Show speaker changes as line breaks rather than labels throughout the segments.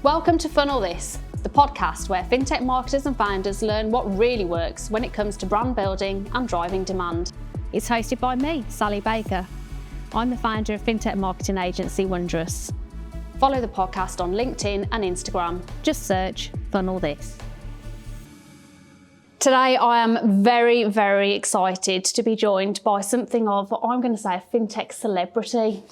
Welcome to Funnel This, the podcast where fintech marketers and founders learn what really works when it comes to brand building and driving demand. It's hosted by me, Sally Baker. I'm the founder of fintech marketing agency Wondrous. Follow the podcast on LinkedIn and Instagram. Just search Funnel This. Today I am very, very excited to be joined by something of, I'm going to say, a fintech celebrity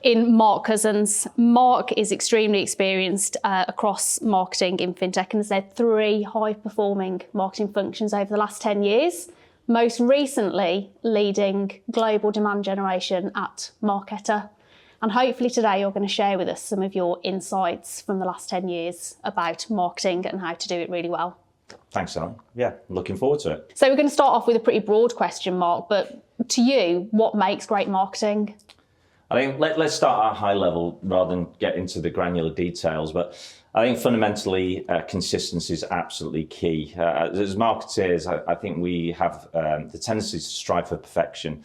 in Mark Cousins. Mark is extremely experienced across marketing in fintech and has led 3 high-performing marketing functions over the last 10 years, most recently leading global demand generation at Marqeta. And hopefully today you're going to share with us some of your insights from the last 10 years about marketing and how to do it really well.
Thanks, Sally. Yeah, looking forward to it.
So we're going to start off with a pretty broad question, Mark, but to you, what makes great marketing?
I think let's start at a high level rather than get into the granular details, but I think fundamentally consistency is absolutely key. As marketers, I think we have the tendency to strive for perfection.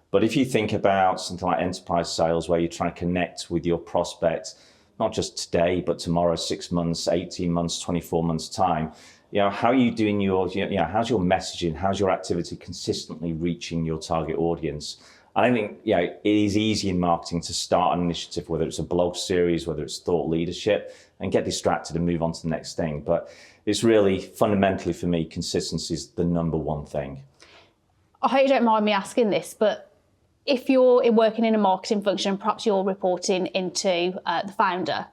But if you think about something like enterprise sales, where you're trying to connect with your prospect, not just today, but tomorrow, 6 months, 18 months, 24 months time, how are you doing how's your messaging, how's your activity consistently reaching your target audience? I think, it is easy in marketing to start an initiative, whether it's a blog series, whether it's thought leadership, and get distracted and move on to the next thing. But it's really fundamentally for me, consistency is the number one thing.
I hope you don't mind me asking this, but if you're working in a marketing function, perhaps you're reporting into the founder,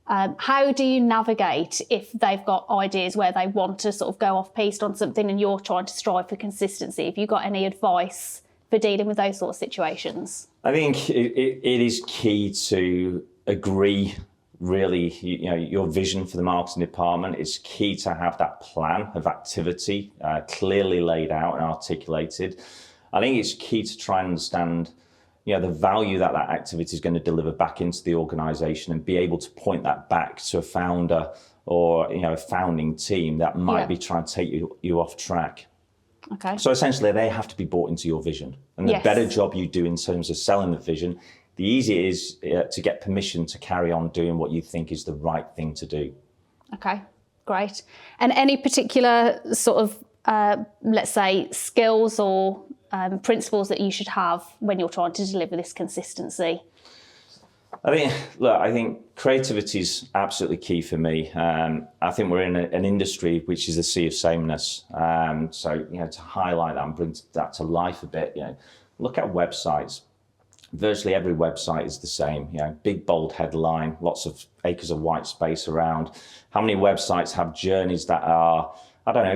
how do you navigate if they've got ideas where they want to sort of go off piste on something and you're trying to strive for consistency? Have you got any advice for dealing with those sort of situations?
I think it is key to agree, really, your vision for the marketing department. It's key to have that plan of activity clearly laid out and articulated. I think it's key to try and understand the value that activity is going to deliver back into the organization and be able to point that back to a founder or a founding team that might be trying to take you off track.
Okay.
So essentially they have to be bought into your vision. And the better job you do in terms of selling the vision, the easier it is to get permission to carry on doing what you think is the right thing to do. Okay, great. And any particular sort of, let's say, skills or principles that you should have when you're trying to deliver this consistency? I think creativity is absolutely key for me. I think we're in an industry which is a sea of sameness. So to highlight that and bring that to life a bit, look at websites. Virtually every website is the same. Big bold headline, lots of acres of white space around. How many websites have journeys that are,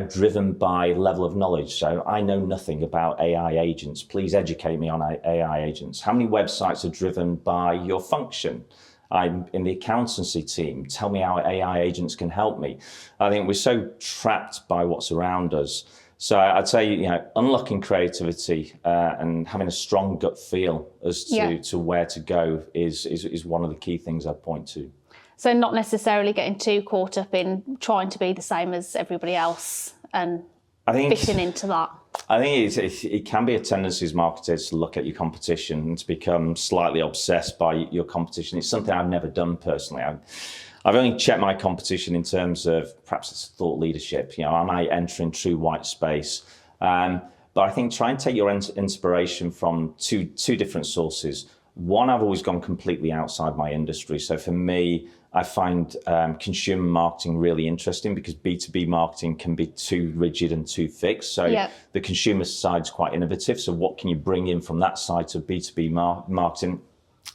driven by level of knowledge? So I know nothing about AI agents. Please educate me on AI agents. How many websites are driven by your function? I'm in the accountancy team. Tell me how AI agents can help me. I think we're so trapped by what's around us. So I'd say, unlocking creativity and having a strong gut feel as to where to go is one of the key things I'd point to.
So not necessarily getting too caught up in trying to be the same as everybody else and fitting into that.
I think it can be a tendency as marketers to look at your competition and to become slightly obsessed by your competition. It's something I've never done personally. I've only checked my competition in terms of perhaps it's thought leadership. Am I entering true white space? But I think try and take your inspiration from two different sources. One, I've always gone completely outside my industry. So for me, I find consumer marketing really interesting because B2B marketing can be too rigid and too fixed. So the consumer side's quite innovative. So what can you bring in from that side to B2B marketing?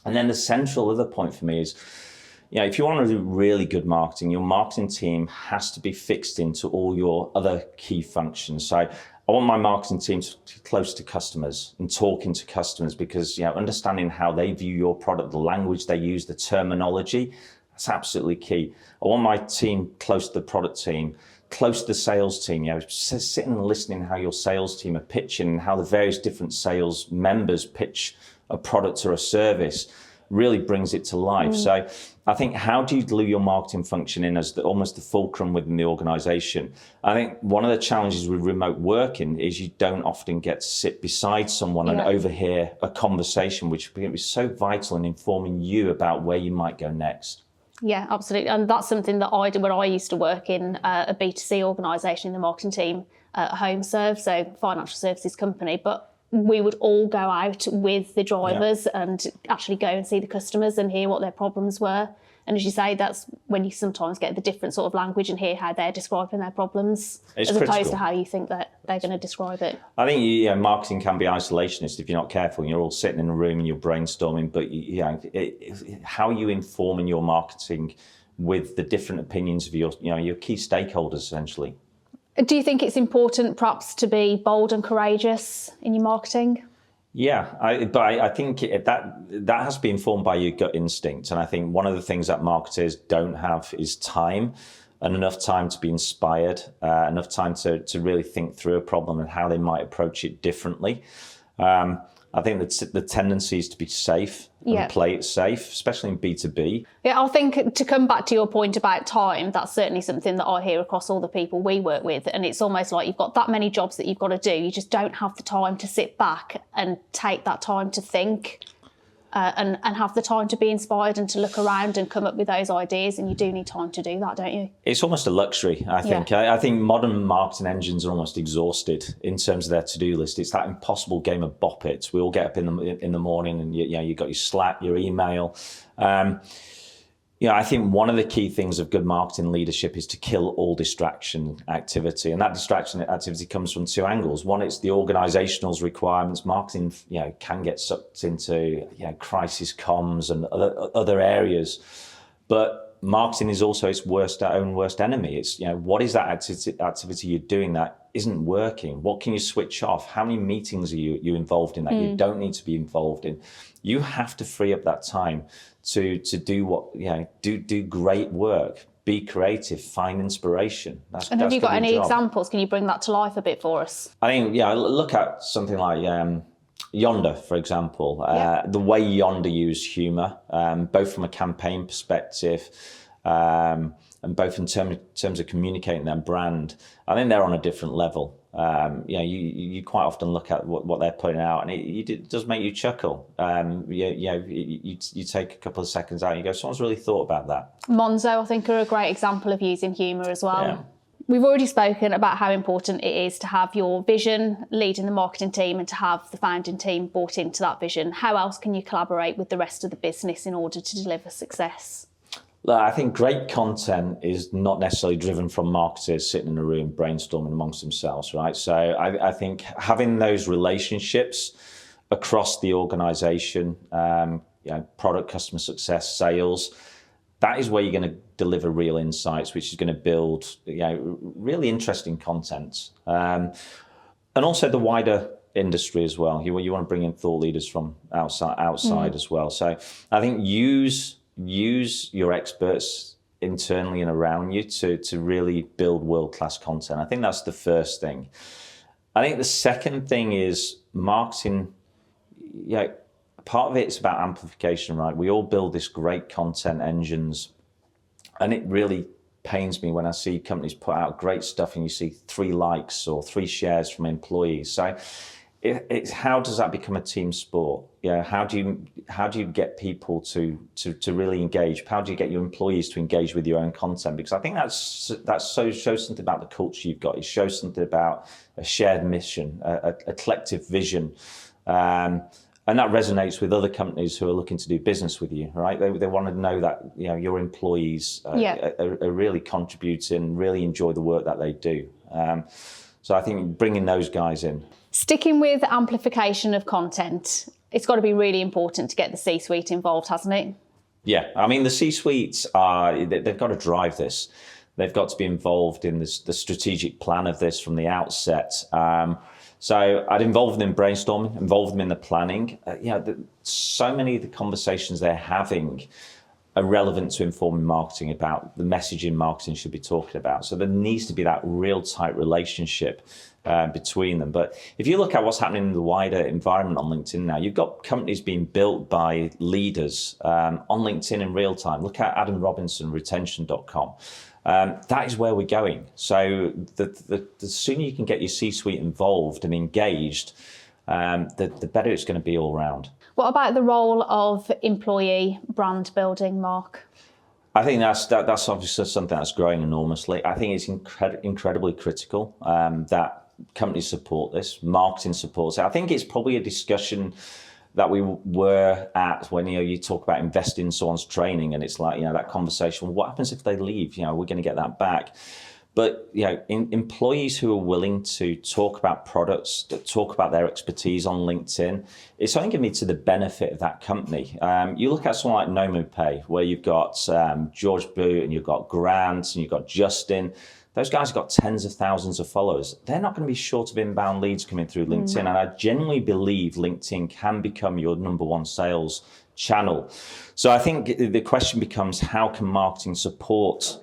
And then the central other point for me is, if you want to do really good marketing, your marketing team has to be fixed into all your other key functions. So I want my marketing team to be close to customers and talking to customers because, understanding how they view your product, the language they use, the terminology, that's absolutely key. I want my team close to the product team, close to the sales team, sitting and listening how your sales team are pitching and how the various different sales members pitch a product or a service really brings it to life. So I think, how do you deliver your marketing function in as almost the fulcrum within the organization? I think one of the challenges with remote working is you don't often get to sit beside someone and overhear a conversation, which is so vital in informing you about where you might go next.
Yeah, absolutely. And that's something that I did when I used to work in a B2C organisation in the marketing team at HomeServe, so financial services company. But we would all go out with the drivers and actually go and see the customers and hear what their problems were. And as you say, that's when you sometimes get the different sort of language and hear how they're describing their problems,
It's
as
critical.
opposed to how you think that they're going to describe it.
I think marketing can be isolationist if you're not careful. You're all sitting in a room and you're brainstorming, but how are you informing your marketing with the different opinions of your key stakeholders, essentially?
Do you think it's important perhaps to be bold and courageous in your marketing?
Yeah, but I think that has to be informed by your gut instinct. And I think one of the things that marketers don't have is time, and enough time to be inspired, enough time to really think through a problem and how they might approach it differently. I think that the tendency is to be safe and play it safe, especially in B2B.
Yeah, I think to come back to your point about time, that's certainly something that I hear across all the people we work with. And it's almost like you've got that many jobs that you've got to do. You just don't have the time to sit back and take that time to think and have the time to be inspired and to look around and come up with those ideas. And you do need time to do that, don't you?
It's almost a luxury, I think. I think modern marketing engines are almost exhausted in terms of their to-do list. It's that impossible game of bop it. We all get up in the morning and you got your Slack, your email. I think one of the key things of good marketing leadership is to kill all distraction activity. And that distraction activity comes from two angles. One, it's the organizational's requirements. Marketing, can get sucked into crisis comms and other areas. But marketing is also its own worst enemy. It's, what is that activity you're doing that isn't working? What can you switch off? How many meetings are you involved in that you don't need to be involved in? You have to free up that time to do what, do great work, be creative, find inspiration.
And have you got any examples? Can you bring that to life a bit for us?
I think, look at something like Yonder, for example. The way Yonder use humour, both from a campaign perspective and both in terms of communicating their brand, I think they're on a different level. You quite often look at what they're putting out, and it does make you chuckle. You take a couple of seconds out and you go, someone's really thought about that. Monzo,
I think, are a great example of using humour as well.
Yeah.
We've already spoken about how important it is to have your vision leading the marketing team and to have the founding team bought into that vision. How else can you collaborate with the rest of the business in order to deliver success?
Look, I think great content is not necessarily driven from marketers sitting in a room brainstorming amongst themselves, right? So I think having those relationships across the organisation, product, customer success, sales, that is where you're going to deliver real insights, which is going to build really interesting content. And also the wider industry as well. You want to bring in thought leaders from outside as well. So I think use your experts internally and around you to really build world-class content. I think that's the first thing. I think the second thing is marketing. Part of it's about amplification, right? We all build this great content engines, and it really pains me when I see companies put out great stuff and you see 3 likes or 3 shares from employees. So it's how does that become a team sport? How do you get people to really engage? How do you get your employees to engage with your own content? Because I think that shows something about the culture you've got. It shows something about a shared mission, a collective vision. And that resonates with other companies who are looking to do business with you, right? They want to know that your employees are really contributing, really enjoy the work that they do. So I think bringing those guys in.
Sticking with amplification of content, it's got to be really important to get the C-suite involved, hasn't it?
Yeah, I mean, the C-suites they've got to drive this. They've got to be involved in the strategic plan of this from the outset. So I'd involve them in brainstorming, involve them in the planning. So many of the conversations they're having are relevant to informing marketing about the messaging marketing should be talking about. So there needs to be that real tight relationship between them. But if you look at what's happening in the wider environment on LinkedIn now, you've got companies being built by leaders on LinkedIn in real time. Look at Adam Robinson, retention.com. That is where we're going. So the sooner you can get your C-suite involved and engaged, the better it's going to be all round.
What about the role of employee brand building, Mark?
I think that's obviously something that's growing enormously. I think it's incredibly critical that companies support this, marketing supports it. I think it's probably a discussion that we were at when you talk about investing in someone's training, and it's like that conversation. Well, what happens if they leave? We're going to get that back. But employees who are willing to talk about products, to talk about their expertise on LinkedIn, it's only going to be to the benefit of that company. You look at someone like NomoPay, where you've got George Boot and you've got Grant and you've got Justin. Those guys have got tens of thousands of followers. They're not going to be short of inbound leads coming through LinkedIn. And I genuinely believe LinkedIn can become your number one sales channel. So I think the question becomes, how can marketing support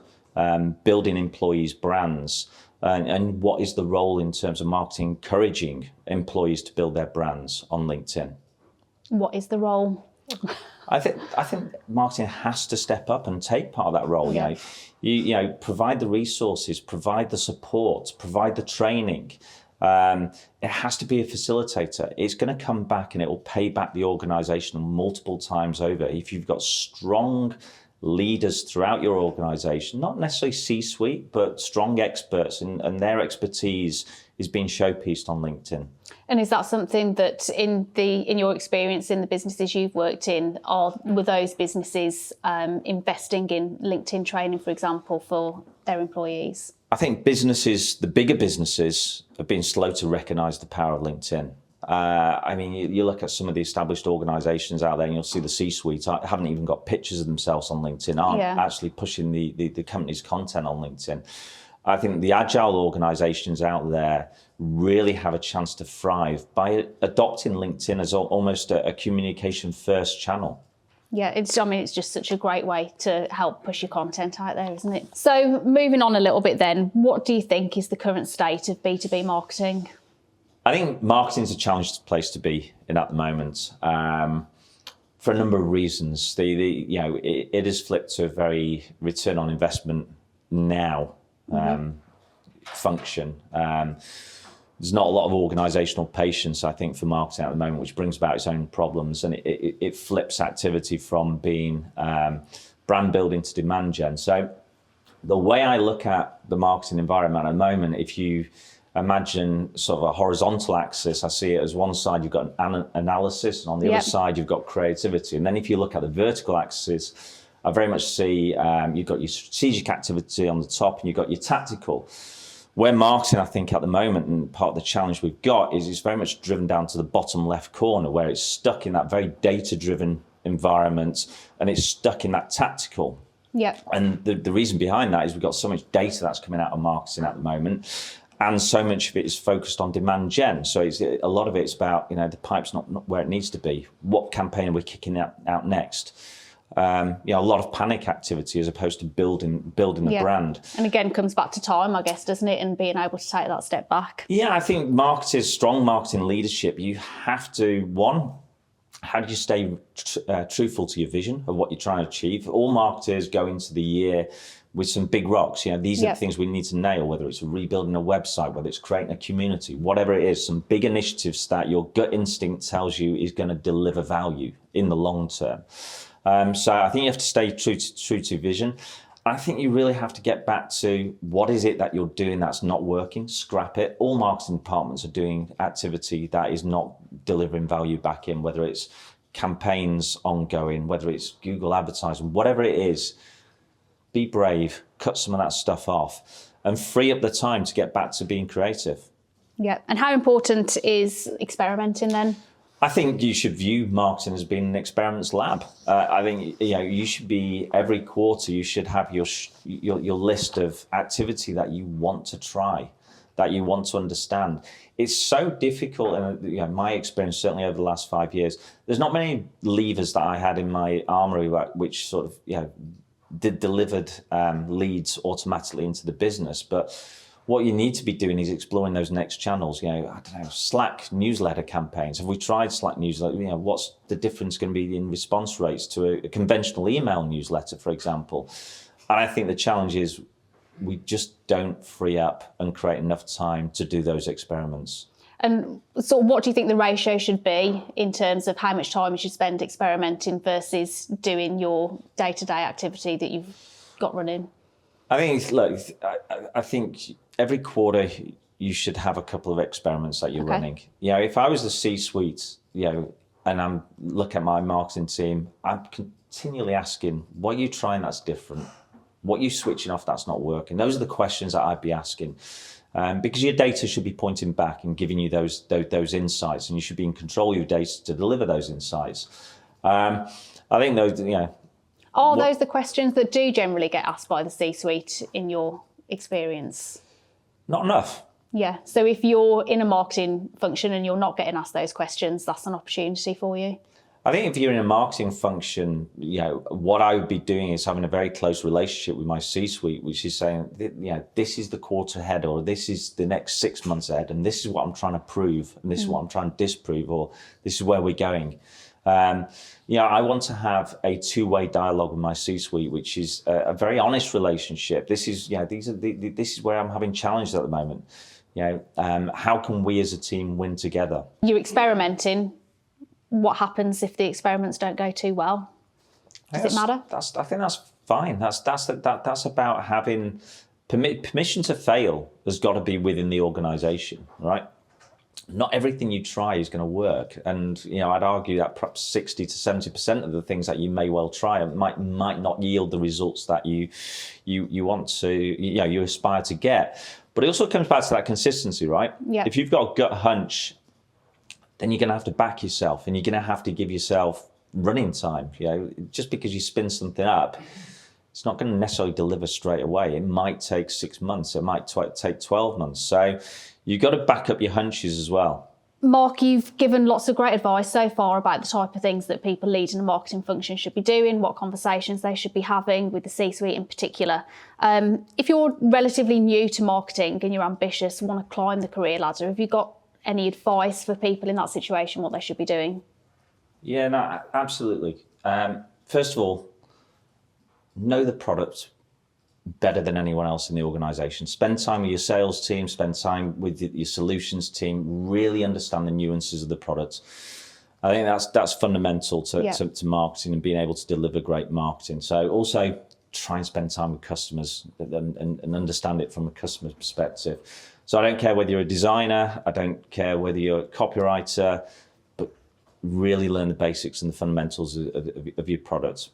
building employees' brands, and what is the role in terms of marketing encouraging employees to build their brands on LinkedIn? What is the role? I think marketing has to step up and take part of that role. Yeah. You provide the resources, provide the support, provide the training. It has to be a facilitator. It's going to come back and it will pay back the organization multiple times over. If you've got strong leaders throughout your organization, not necessarily C-suite, but strong experts, and their expertise is being showpieced on LinkedIn. And is that something that in your experience in the businesses you've worked in, were those businesses investing in LinkedIn training, for example, for their employees? I think the bigger businesses have been slow to recognize the power of LinkedIn. You look at some of the established organizations out there and you'll see the C-suite haven't even got pictures of themselves on LinkedIn, aren't actually pushing the company's content on LinkedIn. I think the agile organizations out there really have a chance to thrive by adopting LinkedIn as almost a communication first channel. Yeah, it's just such a great way to help push your content out there, isn't it? So moving on a little bit then, what do you think is the current state of B2B marketing? I think marketing is a challenging place to be in at the moment for a number of reasons. It has flipped to a very return on investment now function. There's not a lot of organisational patience, I think, for marketing at the moment, which brings about its own problems, and it flips activity from being brand building to demand gen. So the way I look at the marketing environment at the moment, if you imagine sort of a horizontal axis, I see it as one side you've got an analysis, and on the other side you've got creativity. And then if you look at the vertical axis, I very much see you've got your strategic activity on the top and you've got your tactical. Where marketing, I think, at the moment, and part of the challenge we've got, is it's very much driven down to the bottom left corner, where it's stuck in that very data-driven environment and it's stuck in that tactical. Yeah. And the reason behind that is we've got so much data that's coming out of marketing at the moment, and so much of it is focused on demand gen. So a lot of it's about, the pipe's not where it needs to be. What campaign are we kicking out next? A lot of panic activity as opposed to building the brand. And again, comes back to time, I guess, doesn't it? And being able to take that step back. Yeah, I think strong marketing leadership, you have to, how do you stay truthful to your vision of what you're trying to achieve? All marketers go into the year with some big rocks. These are the things we need to nail, whether it's rebuilding a website, whether it's creating a community, whatever it is, some big initiatives that your gut instinct tells you is going to deliver value in the long term. So I think you have to stay true to vision. I think you really have to get back to what is it that you're doing that's not working, scrap it. All marketing departments are doing activity that is not delivering value back in, whether it's campaigns ongoing, whether it's Google advertising, whatever it is. Be brave, cut some of that stuff off, and free up the time to get back to being creative. Yeah, and how important is experimenting then? I think you should view marketing as being an experiments lab. I think you should be, every quarter you should have your list of activity that you want to try, that you want to understand. It's so difficult, and my experience certainly over the last 5 years, there's not many levers that I had in my armory which sort of delivered leads automatically into the business, but what you need to be doing is exploring those next channels. Slack newsletter campaigns. Have we tried Slack newsletter? What's the difference going to be in response rates to a conventional email newsletter, for example? And I think the challenge is we just don't free up and create enough time to do those experiments.
And so what do you think the ratio should be in terms of how much time you should spend experimenting versus doing your day-to-day activity that you've got running?
I think, look, I think every quarter you should have a couple of experiments that you're running. You know, if I was the C-suite, you know, and I'm look at my marketing team, I'm continually asking, what are you trying that's different? What are you switching off that's not working? Those are the questions that I'd be asking. Because your data should be pointing back and giving you those insights, and you should be in control of your data to deliver those insights. I think those, you know.
Are those the questions that do generally get asked by the C-suite in your experience?
Not enough.
Yeah. So if you're in a marketing function and you're not getting asked those questions, that's an opportunity for you.
I think if you're in a marketing function, you know, what I would be doing is having a very close relationship with my C-suite, which is saying, you know, this is the quarter ahead, or this is the next 6 months ahead, and this is what I'm trying to prove, and this is what I'm trying to disprove, or this is where we're going. You know, I want to have a two-way dialogue with my C-suite, which is a very honest relationship. This is, you know, this is where I'm having challenges at the moment. You know, how can we as a team win together?
You're experimenting. What happens if the experiments don't go too well? Does it matter?
I think that's fine. That's about having permission to fail. Has got to be within the organisation, right? Not everything you try is going to work, and you know, I'd argue that perhaps 60 to 70% of the things that you may well try might not yield the results that you want to, you know, you aspire to get. But it also comes back to that consistency, right?
Yeah.
If you've got a gut hunch, then you're going to have to back yourself, and you're going to have to give yourself running time. You know, just because you spin something up, it's not going to necessarily deliver straight away. It might take 6 months. It might take 12 months. So you've got to back up your hunches as well.
Mark, you've given lots of great advice so far about the type of things that people leading a marketing function should be doing, what conversations they should be having with the C-suite in particular. If you're relatively new to marketing and you're ambitious, want to climb the career ladder, have you got any advice for people in that situation, what they should be doing?
Yeah, no, absolutely. First of all, know the product better than anyone else in the organisation. Spend time with your sales team, spend time with your solutions team, really understand the nuances of the product. I think that's fundamental to marketing and being able to deliver great marketing. So also try and spend time with customers and understand it from a customer's perspective. So I don't care whether you're a designer, I don't care whether you're a copywriter, but really learn the basics and the fundamentals of your product.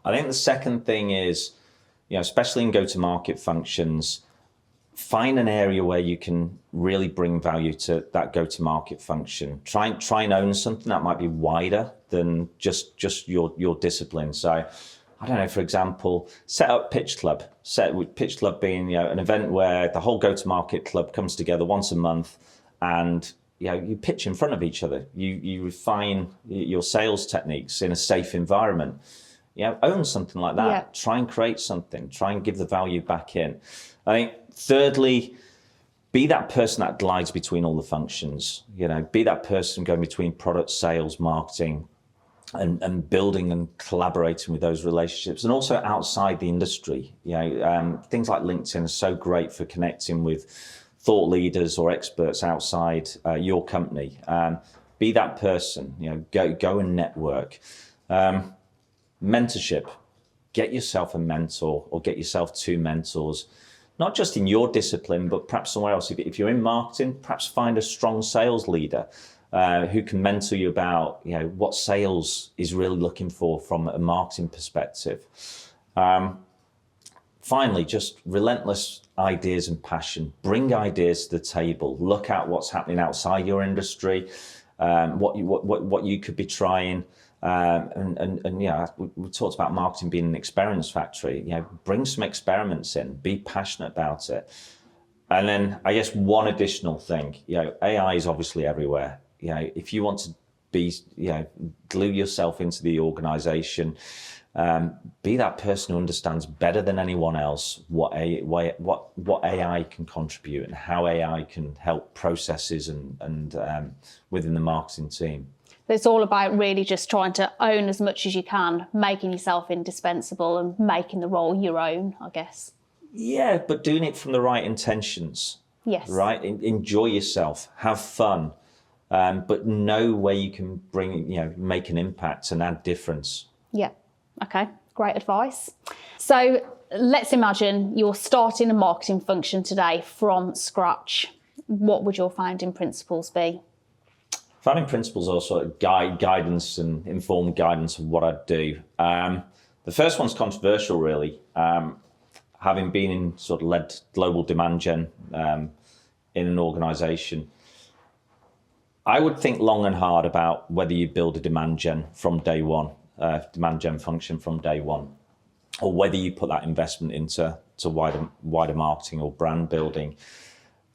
I think the second thing is, you know, especially in go-to-market functions, find an area where you can really bring value to that go-to-market function. Try and own something that might be wider than just your discipline. So, I don't know, for example, set up Pitch Club. Pitch Club being, you know, an event where the whole go-to-market club comes together once a month, and you know, you pitch in front of each other. You refine your sales techniques in a safe environment. You know, own something like that. Yeah. Try and create something. Try and give the value back in. I think thirdly, be that person that glides between all the functions. You know, be that person going between product, sales, marketing, and building and collaborating with those relationships, and also outside the industry. You know, things like LinkedIn are so great for connecting with thought leaders or experts outside your company. Be that person. You know, go and network. Mentorship. Get yourself a mentor or get yourself two mentors, not just in your discipline, but perhaps somewhere else. If you're in marketing, perhaps find a strong sales leader who can mentor you about, you know, what sales is really looking for from a marketing perspective. Finally, just relentless ideas and passion. Bring ideas to the table. Look at what's happening outside your industry, what you could be trying. And yeah, we talked about marketing being an experiments factory. You know, bring some experiments in, be passionate about it. And then I guess one additional thing, you know, AI is obviously everywhere. You know, if you want to be, you know, glue yourself into the organization, be that person who understands better than anyone else what AI can contribute and how AI can help processes and within the marketing team.
It's all about really just trying to own as much as you can, making yourself indispensable and making the role your own, I guess.
Yeah, but doing it from the right intentions.
Yes.
Right? Enjoy yourself, have fun, but know where you can make an impact and add difference.
Yeah. Okay. Great advice. So let's imagine you're starting a marketing function today from scratch. What would your founding principles be?
Founding principles are sort of guidance and informed guidance of what I'd do. The first one's controversial, really. Having been in sort of led global demand gen in an organisation, I would think long and hard about whether you build a demand gen from day one, demand gen function from day one, or whether you put that investment into wider marketing or brand building.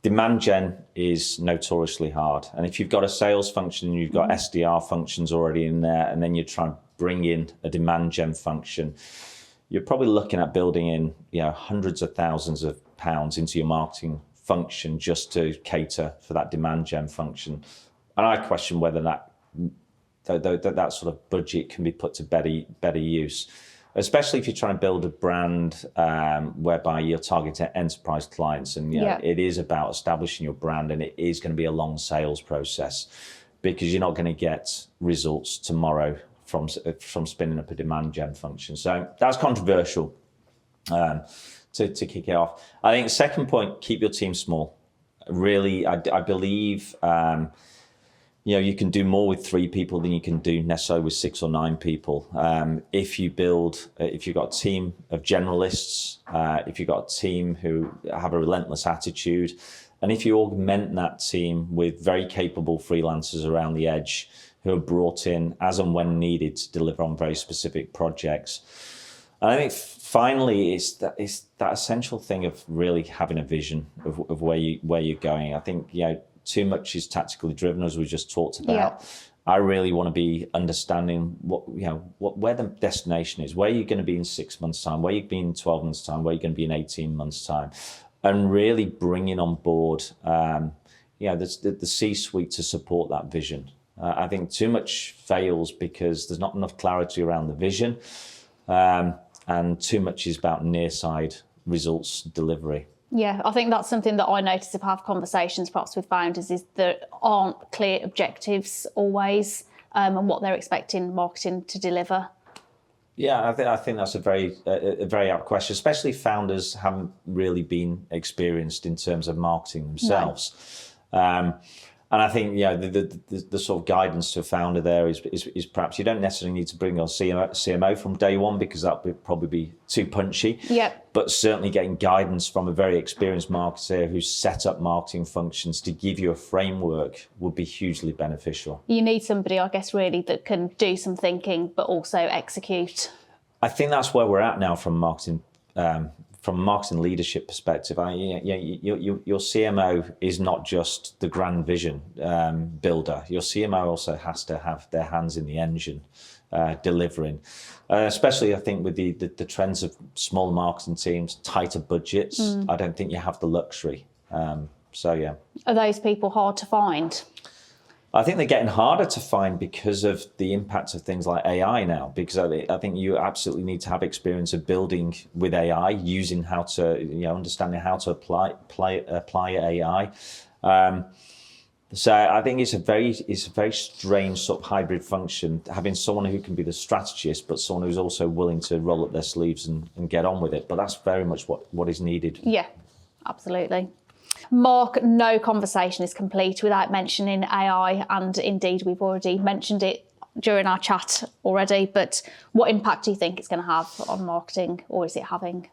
Demand gen is notoriously hard. And if you've got a sales function, you've got SDR functions already in there, and then you're trying to bring in a demand gen function, you're probably looking at building in hundreds of thousands of pounds into your marketing function just to cater for that demand gen function. And I question whether that sort of budget can be put to better use, especially if you're trying to build a brand whereby you're targeting enterprise clients. And it is about establishing your brand, and it is going to be a long sales process because you're not going to get results tomorrow from spinning up a demand gen function. So that's controversial to kick it off. I think the second point, keep your team small. Really, I believe you can do more with 3 people than you can do necessarily with 6 or 9 people. If you've got a team of generalists, if you've got a team who have a relentless attitude, and if you augment that team with very capable freelancers around the edge who are brought in as and when needed to deliver on very specific projects. And I think finally it's that essential thing of really having a vision of where you're going. I think too much is tactically driven, as we just talked about. I really want to be understanding where the destination is, where you're going to be in 6 months' time, where you're going to be in 12 months' time, where you're going to be in 18 months' time, and really bringing on board the C-suite to support that vision. I think too much fails because there's not enough clarity around the vision, and too much is about near-side results delivery.
Yeah, I think that's something that I notice if I have conversations perhaps with founders, is there aren't clear objectives always, and what they're expecting marketing to deliver.
Yeah, I think that's a very apt question, especially if founders haven't really been experienced in terms of marketing themselves. No. And I think the sort of guidance to a founder there is perhaps you don't necessarily need to bring on CMO from day one, because that would probably be too punchy.
Yep.
But certainly getting guidance from a very experienced marketer who's set up marketing functions to give you a framework would be hugely beneficial. You
need somebody, I guess, really that can do some thinking but also execute.
I think that's where we're at now from marketing. From a marketing leadership perspective, your CMO is not just the grand vision builder. Your CMO also has to have their hands in the engine, delivering. Especially, I think, with the trends of smaller marketing teams, tighter budgets. I don't think you have the luxury. Are
those people hard to find?
I think they're getting harder to find because of the impact of things like AI now, because I think you absolutely need to have experience of building with AI, using how to, understanding how to apply AI. So I think it's a very strange sort of hybrid function, having someone who can be the strategist, but someone who's also willing to roll up their sleeves and get on with it. But that's very much what is needed.
Yeah, absolutely. Mark, no conversation is complete without mentioning AI, and indeed we've already mentioned it during our chat already, but what impact do you think it's going to have on marketing, or is it having?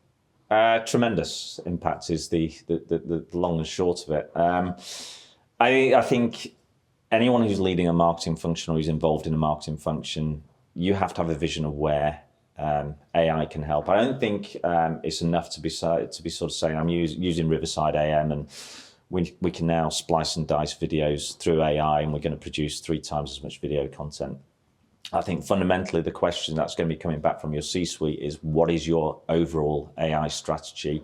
Tremendous impact is the long and short of it. I think anyone who's leading a marketing function or who's involved in a marketing function, you have to have a vision of where AI can help. I don't think it's enough to be sort of saying I'm using Riverside AM and we can now splice and dice videos through AI and we're going to produce 3 times as much video content. I think fundamentally the question that's going to be coming back from your C-suite is, what is your overall AI strategy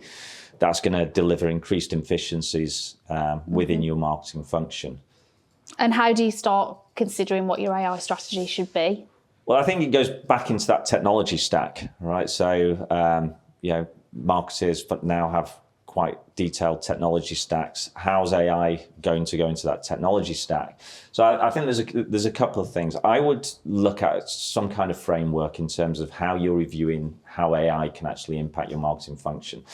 that's going to deliver increased efficiencies within your marketing function?
And how do you start considering what your AI strategy should be?
Well, I think it goes back into that technology stack, right? So, marketers now have quite detailed technology stacks. How's AI going to go into that technology stack? So I think there's a couple of things. I would look at some kind of framework in terms of how you're reviewing how AI can actually impact your marketing function.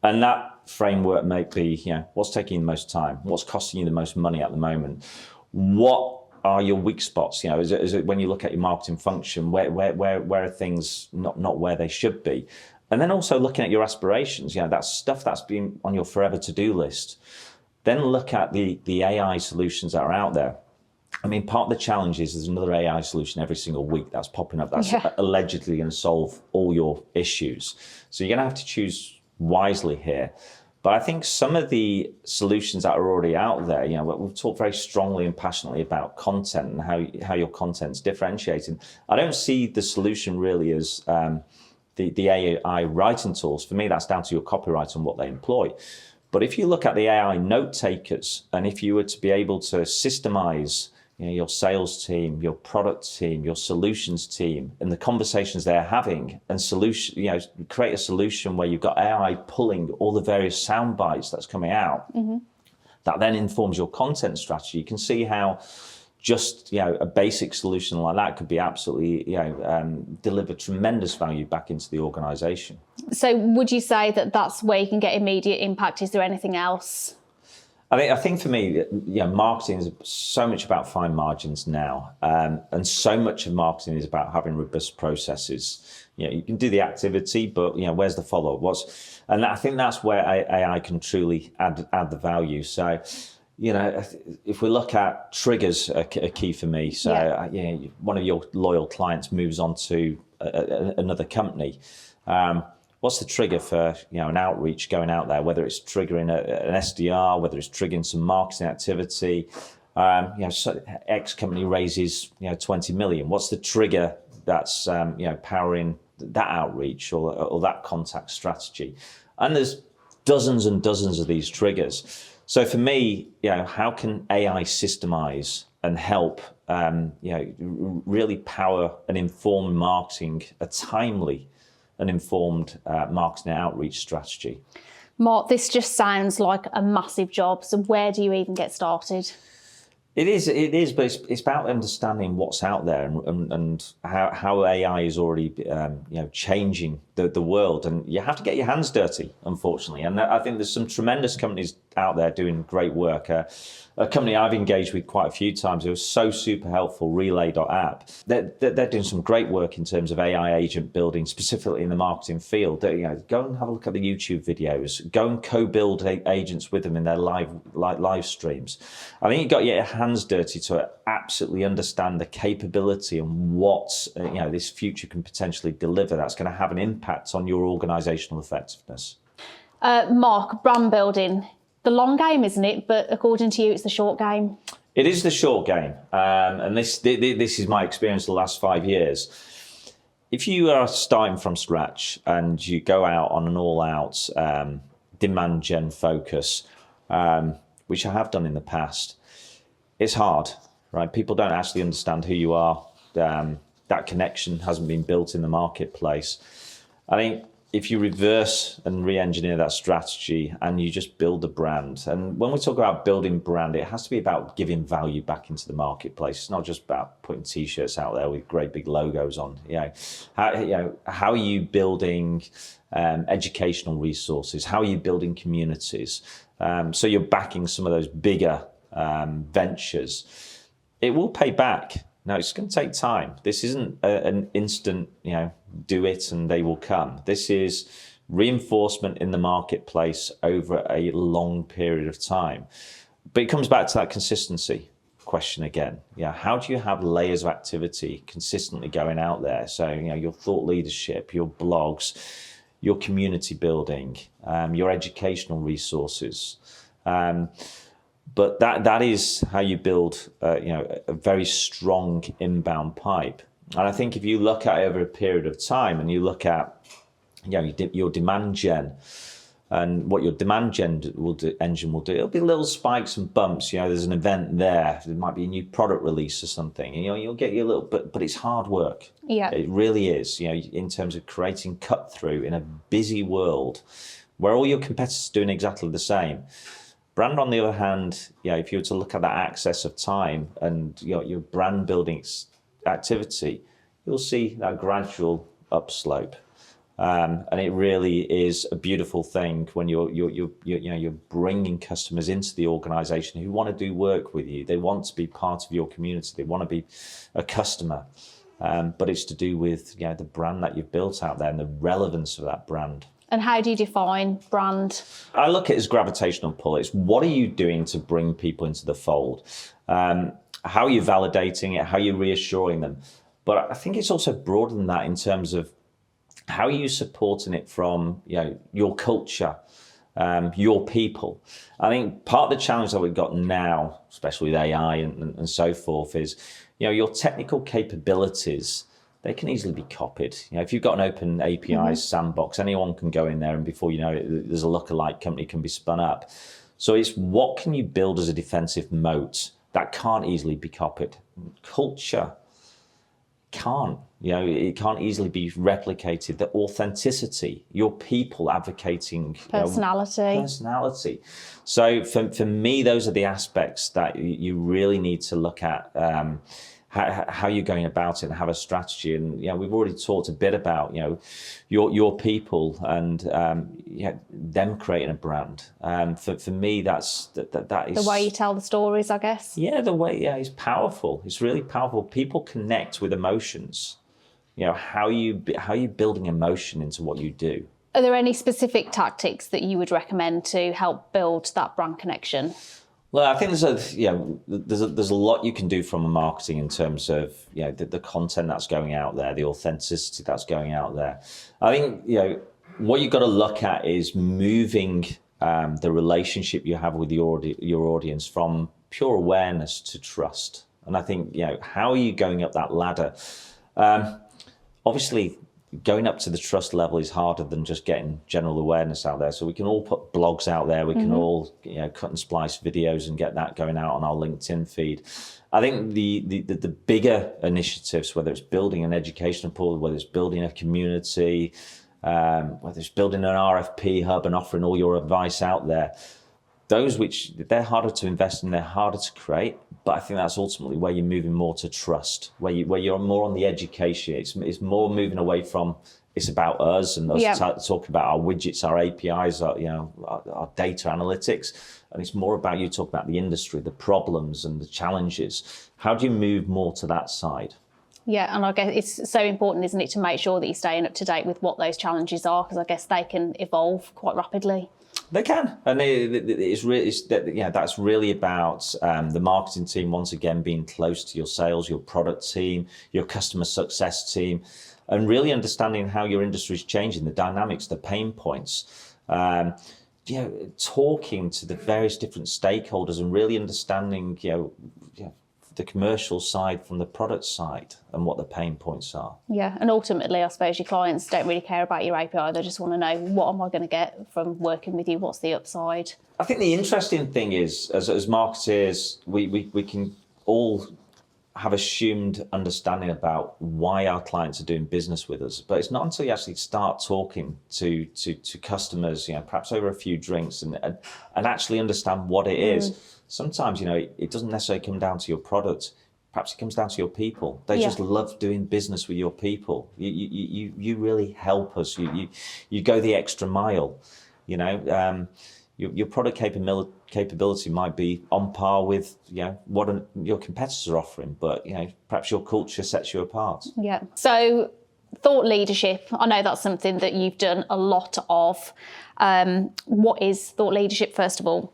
And that framework may be, what's taking you the most time? What's costing you the most money at the moment? What are your weak spots? Is it when you look at your marketing function, where are things not where they should be? And then also looking at your aspirations, that's stuff that's been on your forever to-do list. Then look at the AI solutions that are out there. I mean, part of the challenge is there's another AI solution every single week that's popping up that's allegedly going to solve all your issues. So you're going to have to choose wisely here. But I think some of the solutions that are already out there, we've talked very strongly and passionately about content and how your content's differentiating. I don't see the solution really as the AI writing tools. For me, that's down to your copywriter and what they employ. But if you look at the AI note takers, and if you were to be able to systemize your sales team, your product team, your solutions team, and the conversations they're having, and create a solution where you've got AI pulling all the various sound bites that's coming out, that then informs your content strategy. You can see how just a basic solution like that could be absolutely deliver tremendous value back into the organization.
So would you say that that's where you can get immediate impact? Is there anything else?
I think for me, marketing is so much about fine margins now, and so much of marketing is about having robust processes. You can do the activity, but where's the follow-up? And I think that's where AI can truly add the value. So, if we look at triggers, are key for me. So, one of your loyal clients moves on to another company. What's the trigger for an outreach going out there? Whether it's triggering an SDR, whether it's triggering some marketing activity. So X company raises 20 million. What's the trigger that's powering that outreach or that contact strategy? And there's dozens and dozens of these triggers. So for me, how can AI systemize and help really power and inform marketing, a timely and informed marketing outreach strategy?
Mark, this just sounds like a massive job. So where do you even get started?
It is, but it's about understanding what's out there and how AI is already changing the world, and you have to get your hands dirty, unfortunately. And I think there's some tremendous companies out there doing great work. A company I've engaged with quite a few times, it was so super helpful, relay.app. They're doing some great work in terms of AI agent building, specifically in the marketing field. Go and have a look at the YouTube videos. Go and co-build agents with them in their live streams. I think you've got to get your hands dirty to absolutely understand the capability and what this future can potentially deliver. That's going to have an impact on your organizational effectiveness.
Mark, brand building. The long game, isn't it? But according to you, it's the short game.
It is the short game. And this is my experience the last 5 years. If you are starting from scratch and you go out on an all-out demand gen focus, which I have done in the past, it's hard, right? People don't actually understand who you are. That connection hasn't been built in the marketplace. I think if you reverse and re-engineer that strategy and you just build a brand, and when we talk about building brand, it has to be about giving value back into the marketplace. It's not just about putting t-shirts out there with great big logos on. How are you building educational resources? How are you building communities? So you're backing some of those bigger ventures. It will pay back. Now, it's going to take time. This isn't an instant, do it and they will come. This is reinforcement in the marketplace over a long period of time. But it comes back to that consistency question again. How do you have layers of activity consistently going out there? So, your thought leadership, your blogs, your community building, your educational resources. But that is how you build, a very strong inbound pipe. And I think if you look at it over a period of time, and you look at, your demand gen, and what your demand gen engine will do, it'll be little spikes and bumps. There's an event there. There might be a new product release or something. You'll get your little, but it's hard work.
Yeah,
it really is. In terms of creating cut through in a busy world. where all your competitors are doing exactly the same. Brand, on the other hand, if you were to look at that access of time and your brand building activity, you'll see that gradual upslope. And it really is a beautiful thing when you're bringing customers into the organization who want to do work with you. They want to be part of your community. They want to be a customer. But it's to do with the brand that you've built out there and the relevance of that brand.
And how do you define brand?
I look at it as gravitational pull. It's what are you doing to bring people into the fold? How are you validating it? How are you reassuring them? But I think it's also broader than that in terms of how are you supporting it from your culture, your people. I think part of the challenge that we've got now, especially with AI and so forth, is your technical capabilities. They can easily be copied. If you've got an open API sandbox, anyone can go in there, and before you know it, there's a lookalike company can be spun up. So it's what can you build as a defensive moat that can't easily be copied. Culture can't. It can't easily be replicated. The authenticity, your people advocating personality. So for me, those are the aspects that you really need to look at. How you're going about it and have a strategy. And we've already talked a bit about your people and them creating a brand. For me, that is
the way you tell the stories, I guess.
Yeah, the way it's powerful. It's really powerful. People connect with emotions. How are you building emotion into what you do?
Are there any specific tactics that you would recommend to help build that brand connection?
Well, I think there's a lot you can do from a marketing in terms of the content that's going out there, the authenticity that's going out there. I think what you've got to look at is moving the relationship you have with your audience from pure awareness to trust. And I think how are you going up that ladder? Obviously, going up to the trust level is harder than just getting general awareness out there. So we can all put blogs out there. We can all cut and splice videos and get that going out on our LinkedIn feed. I think the bigger initiatives, whether it's building an educational pool, whether it's building a community, whether it's building an RFP hub and offering all your advice out there, those which they're harder to invest in, they're harder to create. But I think that's ultimately where you're moving more to trust, where you're more on the education. It's more moving away from it's about us and us talking about our widgets, our APIs, our data analytics, and it's more about you talking about the industry, the problems and the challenges. How do you move more to that side?
Yeah, and I guess it's so important, isn't it, to make sure that you're staying up to date with what those challenges are, because I guess they can evolve quite rapidly.
They can, and that's really about the marketing team once again being close to your sales, your product team, your customer success team, and really understanding how your industry is changing, the dynamics, the pain points. Talking to the various different stakeholders and really understanding, the commercial side from the product side and what the pain points are. Yeah,
and ultimately, I suppose your clients don't really care about your API. They just want to know, what am I going to get from working with you? What's the upside?
I think the interesting thing is, as marketers, we can all have assumed understanding about why our clients are doing business with us, but it's not until you actually start talking to customers, perhaps over a few drinks, and actually understand what it is. Sometimes, it doesn't necessarily come down to your product. Perhaps it comes down to your people. They just love doing business with your people. You really help us. You go the extra mile. Your product capability might be on par with what your competitors are offering, but perhaps your culture sets you apart.
Yeah. So thought leadership, I know that's something that you've done a lot of. What is thought leadership, first of all?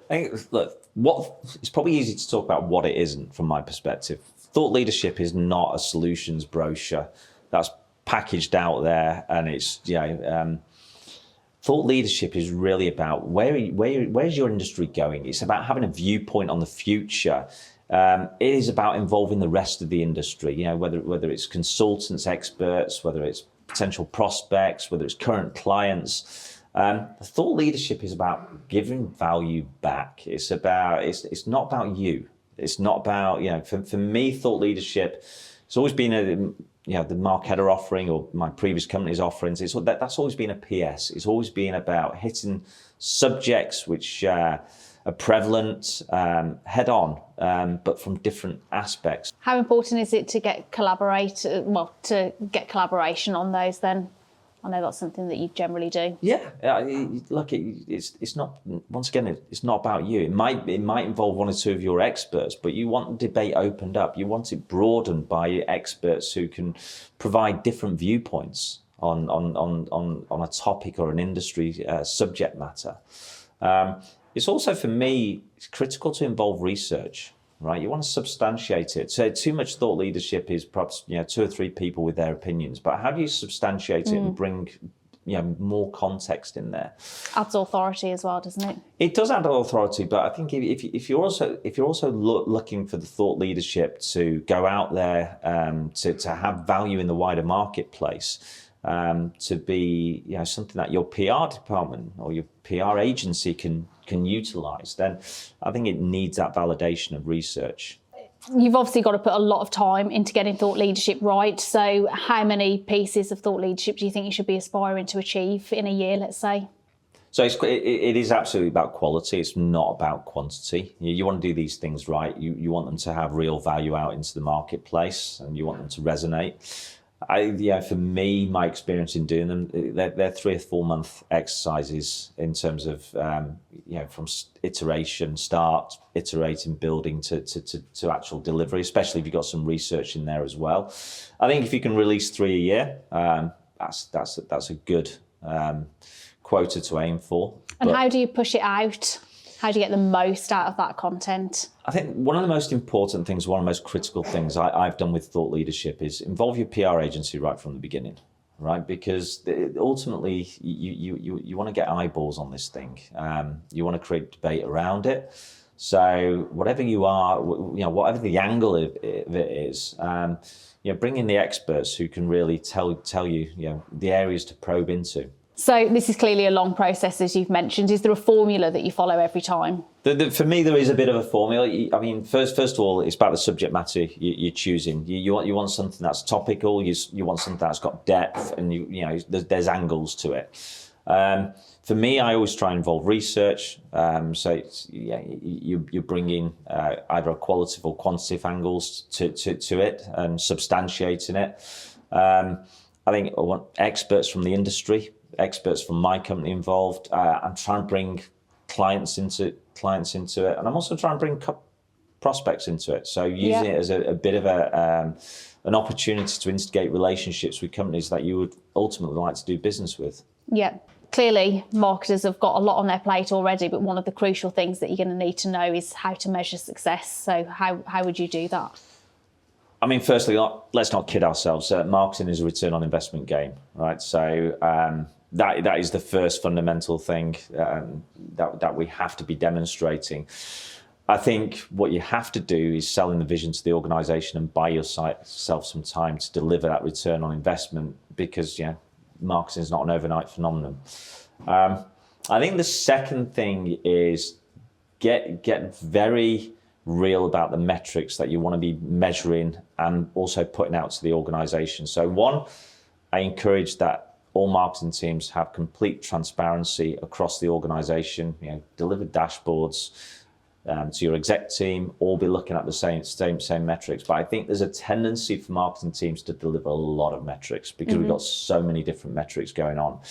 I think, it's probably easy to talk about what it isn't from my perspective. Thought leadership is not a solutions brochure that's packaged out there, and it's thought leadership is really about where's your industry going. It's about having a viewpoint on the future. It is about involving the rest of the industry. Whether it's consultants, experts, whether it's potential prospects, whether it's current clients. Thought leadership is about giving value back. It's not about you. It's not about, for me, thought leadership, it's always been the Marqeta offering or my previous company's offerings, that's always been a PS. It's always been about hitting subjects which are prevalent head on, but from different aspects.
How important is it to get collaboration on those then? I know that's something that you generally do.
Yeah, look, it's not. Once again, it's not about you. It might involve one or two of your experts, but you want the debate opened up. You want it broadened by experts who can provide different viewpoints on a topic or an industry subject matter. It's also, for me, it's critical to involve research. Right, you want to substantiate it. So too much thought leadership is perhaps 2 or 3 people with their opinions, but how do you substantiate it and bring more context in there? Adds
authority as well, doesn't it?
It does add authority, but I think if you're also looking for the thought leadership to go out there to have value in the wider marketplace, to be something that your PR department or your PR agency can utilize, then I think it needs that validation of research.
You've obviously got to put a lot of time into getting thought leadership right. So how many pieces of thought leadership do you think you should be aspiring to achieve in a year, let's say?
So it is absolutely about quality. It's not about quantity. You want to do these things right. You want them to have real value out into the marketplace, and you want them to resonate. For me, my experience in doing them, they're 3 or 4 month exercises in terms of, from iteration, start, iterating, building to actual delivery, especially if you've got some research in there as well. I think if you can release 3 a year, that's a good quota to aim for.
And how do you push it out? How do you get the most out of that content?
I think one of the most important things, one of the most critical things I've done with thought leadership is involve your PR agency right from the beginning, right? Because ultimately you want to get eyeballs on this thing. You want to create debate around it. So whatever you are, whatever the angle of it is, bring in the experts who can really tell you, the areas to probe into.
So this is clearly a long process, as you've mentioned. Is there a formula that you follow every time?
For me, there is a bit of a formula. I mean, first of all, it's about the subject matter you're choosing. You want something that's topical. You want something that's got depth, and there's angles to it. For me, I always try and involve research. So you bring in either a qualitative or quantitative angles to it and substantiating it. I think I want experts from the industry, experts from my company involved. I'm trying to bring clients into it, and I'm also trying to bring prospects into it. So using it as a bit of an opportunity to instigate relationships with companies that you would ultimately like to do business with.
Yeah. Clearly, marketers have got a lot on their plate already, but one of the crucial things that you're going to need to know is how to measure success. So how would you do that?
I mean, firstly, let's not kid ourselves. Marketing is a return on investment game, right? So that is the first fundamental thing that we have to be demonstrating. I think what you have to do is selling the vision to the organisation and buy yourself some time to deliver that return on investment, because marketing is not an overnight phenomenon. I think the second thing is get very real about the metrics that you want to be measuring and also putting out to the organisation. So one, I encourage that all marketing teams have complete transparency across the organisation. Deliver dashboards to your exec team, all be looking at the same metrics. But I think there's a tendency for marketing teams to deliver a lot of metrics because we've got so many different metrics going on.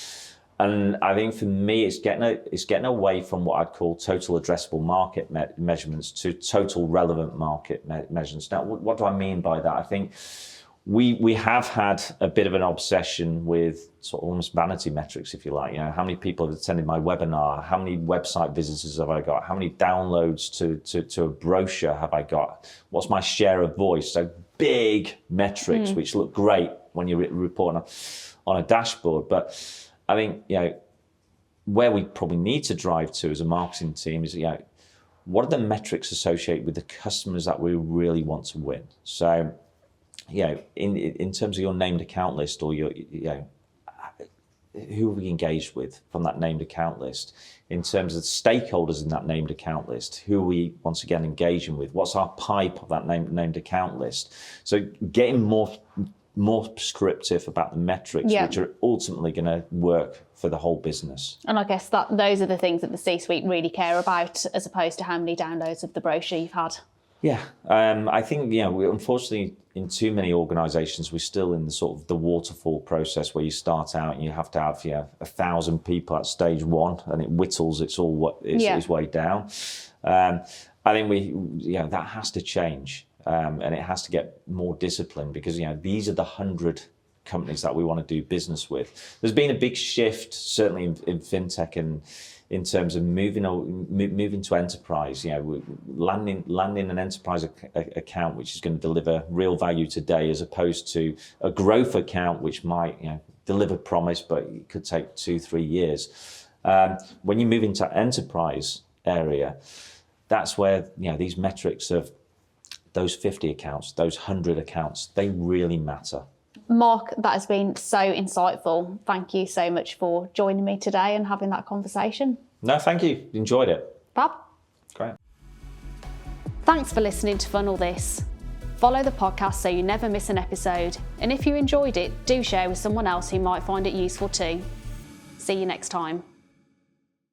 And I think for me, it's getting away from what I'd call total addressable market measurements to total relevant market measurements. Now, what do I mean by that? I think we have had a bit of an obsession with sort of almost vanity metrics, if you like. How many people have attended my webinar? How many website visitors have I got? How many downloads to a brochure have I got? What's my share of voice? So big metrics, which look great when you report on a dashboard. But I think, where we probably need to drive to as a marketing team is, what are the metrics associated with the customers that we really want to win? So, in terms of your named account list, or your, who are we engaged with from that named account list? In terms of stakeholders in that named account list, who are we once again engaging with? What's our pipe of that named account list? So getting more more prescriptive about the metrics, which are ultimately going to work for the whole business.
And I guess that those are the things that the C-suite really care about, as opposed to how many downloads of the brochure you've had.
Yeah, I think, we unfortunately, in too many organisations, we're still in the sort of the waterfall process where you start out and you have to have 1,000 people at stage one, and it whittles its way down. I think that has to change, and it has to get more disciplined, because these are the 100 companies that we want to do business with. There's been a big shift, certainly in fintech, and in terms of moving to enterprise, landing an enterprise account which is going to deliver real value today, as opposed to a growth account which might deliver promise, but it could take 2-3 years. When you move into enterprise area, that's where these metrics of those 50 accounts, those 100 accounts, they really matter.
Mark, that has been so insightful. Thank you so much for joining me today and having that conversation.
No, thank you. Enjoyed it.
Fab.
Great.
Thanks for listening to Funnel This. Follow the podcast so you never miss an episode. And if you enjoyed it, do share with someone else who might find it useful too. See you next time.